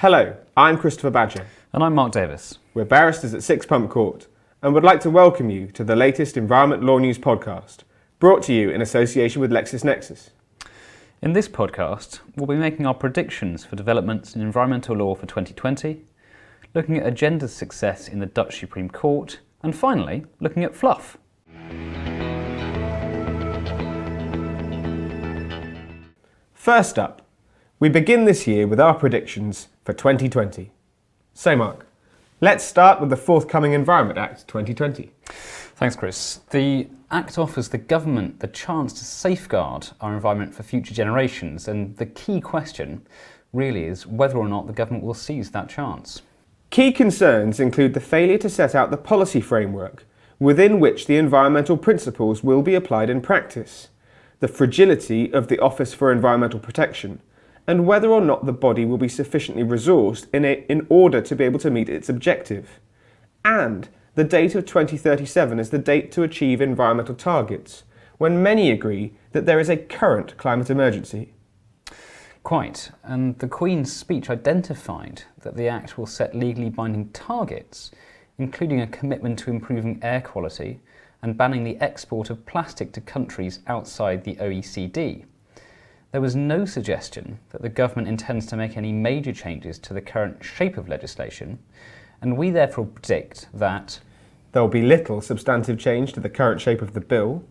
Hello, I'm Christopher Badger. And I'm Mark Davies. We're barristers at Six Pump Court and would like to welcome you to the latest Environment Law News podcast, brought to you in association with LexisNexis. In this podcast, we'll be making our predictions for developments in environmental law for 2020, looking at Urgenda's success in the Dutch Supreme Court, and finally, looking at fluff. First up, we begin this year with our predictions for 2020. So Mark, let's start with the forthcoming Environment Act 2020. Thanks, Chris. The Act offers the government the chance to safeguard our environment for future generations, and the key question really is whether or not the government will seize that chance. Key concerns include the failure to set out the policy framework within which the environmental principles will be applied in practice, the fragility of the Office for Environmental Protection, and whether or not the body will be sufficiently resourced in order to be able to meet its objective. And the date of 2037 is the date to achieve environmental targets, when many agree that there is a current climate emergency. Quite, and the Queen's speech identified that the Act will set legally binding targets, including a commitment to improving air quality and banning the export of plastic to countries outside the OECD. There was no suggestion that the government intends to make any major changes to the current shape of legislation, and we therefore predict that there will be little substantive change to the current shape of the bill,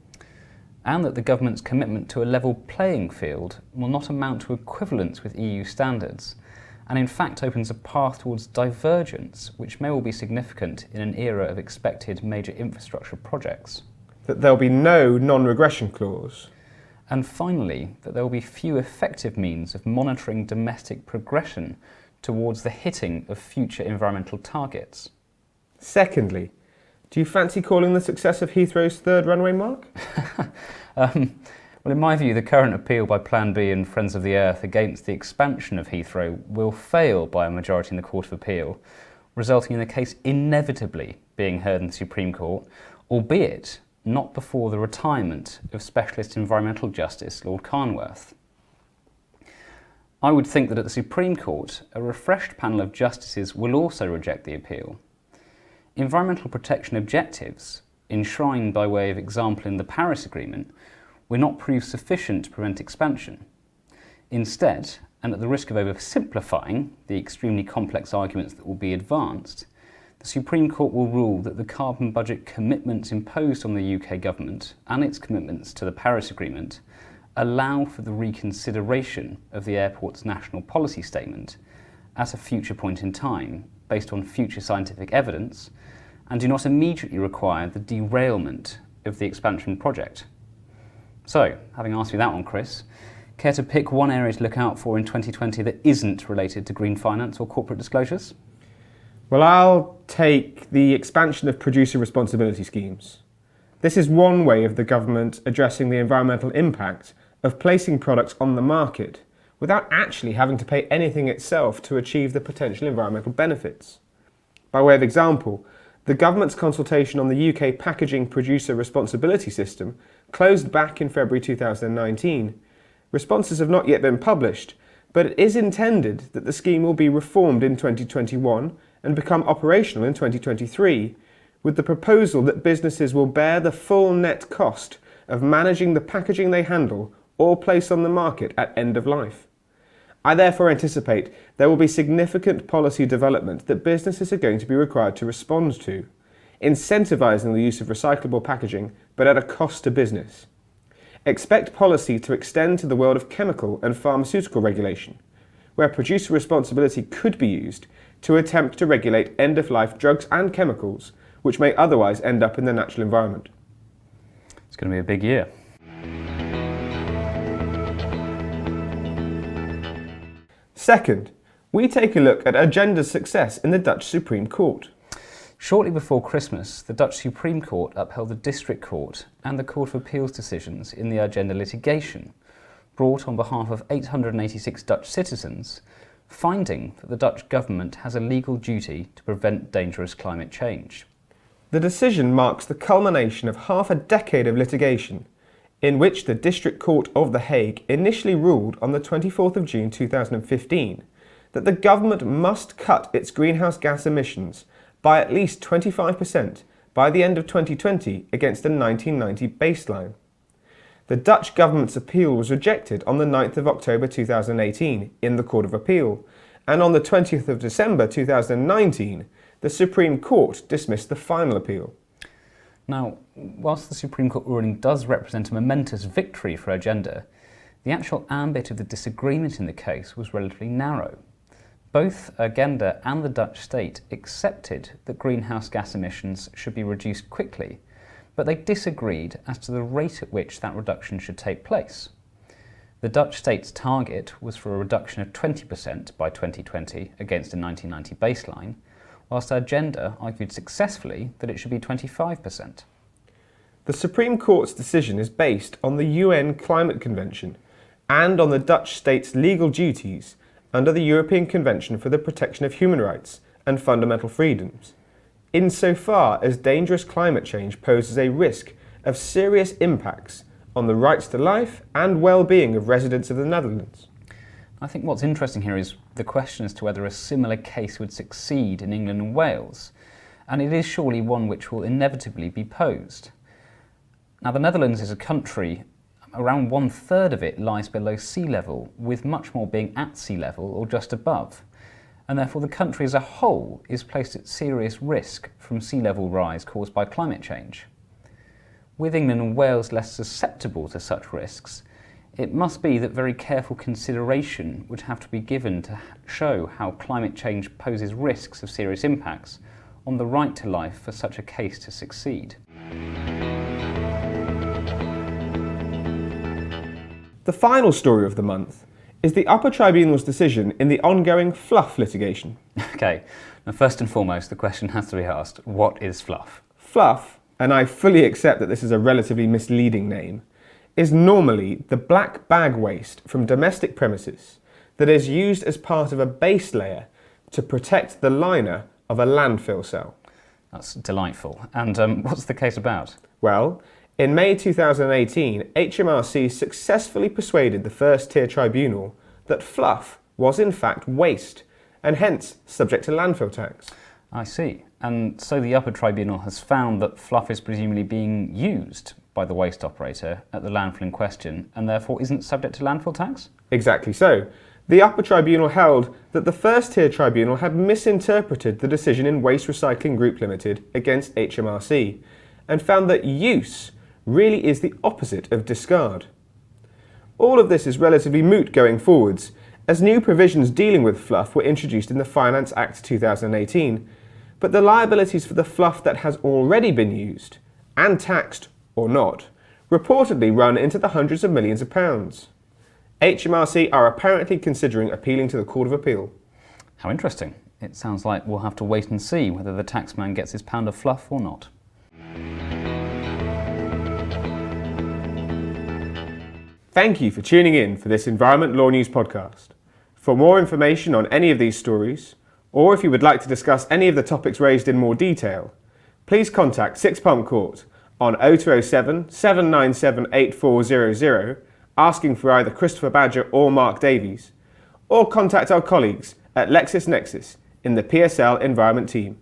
and that the government's commitment to a level playing field will not amount to equivalence with EU standards, and in fact opens a path towards divergence, which may well be significant in an era of expected major infrastructure projects. that there will be no non-regression clause, And finally, that there will be few effective means of monitoring domestic progression towards the hitting of future environmental targets. Secondly, do you fancy calling the success of Heathrow's third runway, Mark? Well, in my view, the current appeal by Plan B and Friends of the Earth against the expansion of Heathrow will fail by a majority in the Court of Appeal, resulting in the case inevitably being heard in the Supreme Court, albeit not before the retirement of Specialist Environmental Justice Lord Carnworth. I would think that at the Supreme Court, a refreshed panel of justices will also reject the appeal. Environmental protection objectives, enshrined by way of example in the Paris Agreement, will not prove sufficient to prevent expansion. Instead, and at the risk of oversimplifying the extremely complex arguments that will be advanced, the Supreme Court will rule that the carbon budget commitments imposed on the UK government and its commitments to the Paris Agreement allow for the reconsideration of the airport's national policy statement at a future point in time, based on future scientific evidence, and do not immediately require the derailment of the expansion project. So, having asked you that one, Chris, care to pick one area to look out for in 2020 that isn't related to green finance or corporate disclosures? Well, I'll take the expansion of producer responsibility schemes. This is one way of the government addressing the environmental impact of placing products on the market without actually having to pay anything itself to achieve the potential environmental benefits. By way of example, the government's consultation on the UK packaging producer responsibility system closed back in February 2019. Responses have not yet been published, but it is intended that the scheme will be reformed in 2021 and become operational in 2023, with the proposal that businesses will bear the full net cost of managing the packaging they handle or place on the market at end of life. I therefore anticipate there will be significant policy development that businesses are going to be required to respond to, incentivising the use of recyclable packaging but at a cost to business. Expect policy to extend to the world of chemical and pharmaceutical regulation, where producer responsibility could be used to attempt to regulate end-of-life drugs and chemicals which may otherwise end up in the natural environment. It's going to be a big year. Second, we take a look at Urgenda's success in the Dutch Supreme Court. Shortly before Christmas, the Dutch Supreme Court upheld the District Court and the Court of Appeal's decisions in the Urgenda litigation, brought on behalf of 886 Dutch citizens, finding that the Dutch government has a legal duty to prevent dangerous climate change. The decision marks the culmination of half a decade of litigation, in which the District Court of The Hague initially ruled on the 24th of June 2015 that the government must cut its greenhouse gas emissions by at least 25% by the end of 2020 against the 1990 baseline. The Dutch government's appeal was rejected on the 9th of October 2018 in the Court of Appeal, and on the 20th of December 2019, the Supreme Court dismissed the final appeal. Now, whilst the Supreme Court ruling does represent a momentous victory for Urgenda, the actual ambit of the disagreement in the case was relatively narrow. Both Urgenda and the Dutch state accepted that greenhouse gas emissions should be reduced quickly, but they disagreed as to the rate at which that reduction should take place. The Dutch state's target was for a reduction of 20% by 2020 against a 1990 baseline, whilst Urgenda argued successfully that it should be 25%. The Supreme Court's decision is based on the UN Climate Convention and on the Dutch state's legal duties under the European Convention for the Protection of Human Rights and Fundamental Freedoms, insofar as dangerous climate change poses a risk of serious impacts on the rights to life and well-being of residents of the Netherlands. I think what's interesting here is the question as to whether a similar case would succeed in England and Wales, and it is surely one which will inevitably be posed. Now, the Netherlands is a country, around 1/3 of it lies below sea level, with much more being at sea level or just above, and therefore the country as a whole is placed at serious risk from sea level rise caused by climate change. With England and Wales less susceptible to such risks, it must be that very careful consideration would have to be given to show how climate change poses risks of serious impacts on the right to life for such a case to succeed. The final story of the month is the Upper Tribunal's decision in the ongoing fluff litigation. Okay, now first and foremost, the question has to be asked, what is fluff? Fluff, and I fully accept that this is a relatively misleading name, is normally the black bag waste from domestic premises that is used as part of a base layer to protect the liner of a landfill cell. That's delightful. And what's the case about? Well, in May 2018, HMRC successfully persuaded the first-tier tribunal that fluff was in fact waste and hence subject to landfill tax. I see. And so the Upper Tribunal has found that fluff is presumably being used by the waste operator at the landfill in question and therefore isn't subject to landfill tax? Exactly so. The Upper Tribunal held that the first-tier tribunal had misinterpreted the decision in Waste Recycling Group Limited against HMRC and found that use really is the opposite of discard. All of this is relatively moot going forwards, as new provisions dealing with fluff were introduced in the Finance Act 2018, but the liabilities for the fluff that has already been used, and taxed or not, reportedly run into the hundreds of millions of pounds. HMRC are apparently considering appealing to the Court of Appeal. How interesting. It sounds like we'll have to wait and see whether the taxman gets his pound of fluff or not. Thank you for tuning in for this Environment Law News podcast. For more information on any of these stories, or if you would like to discuss any of the topics raised in more detail, please contact Six Pump Court on 0207 797 8400 asking for either Christopher Badger or Mark Davies, or contact our colleagues at LexisNexis in the PSL Environment team.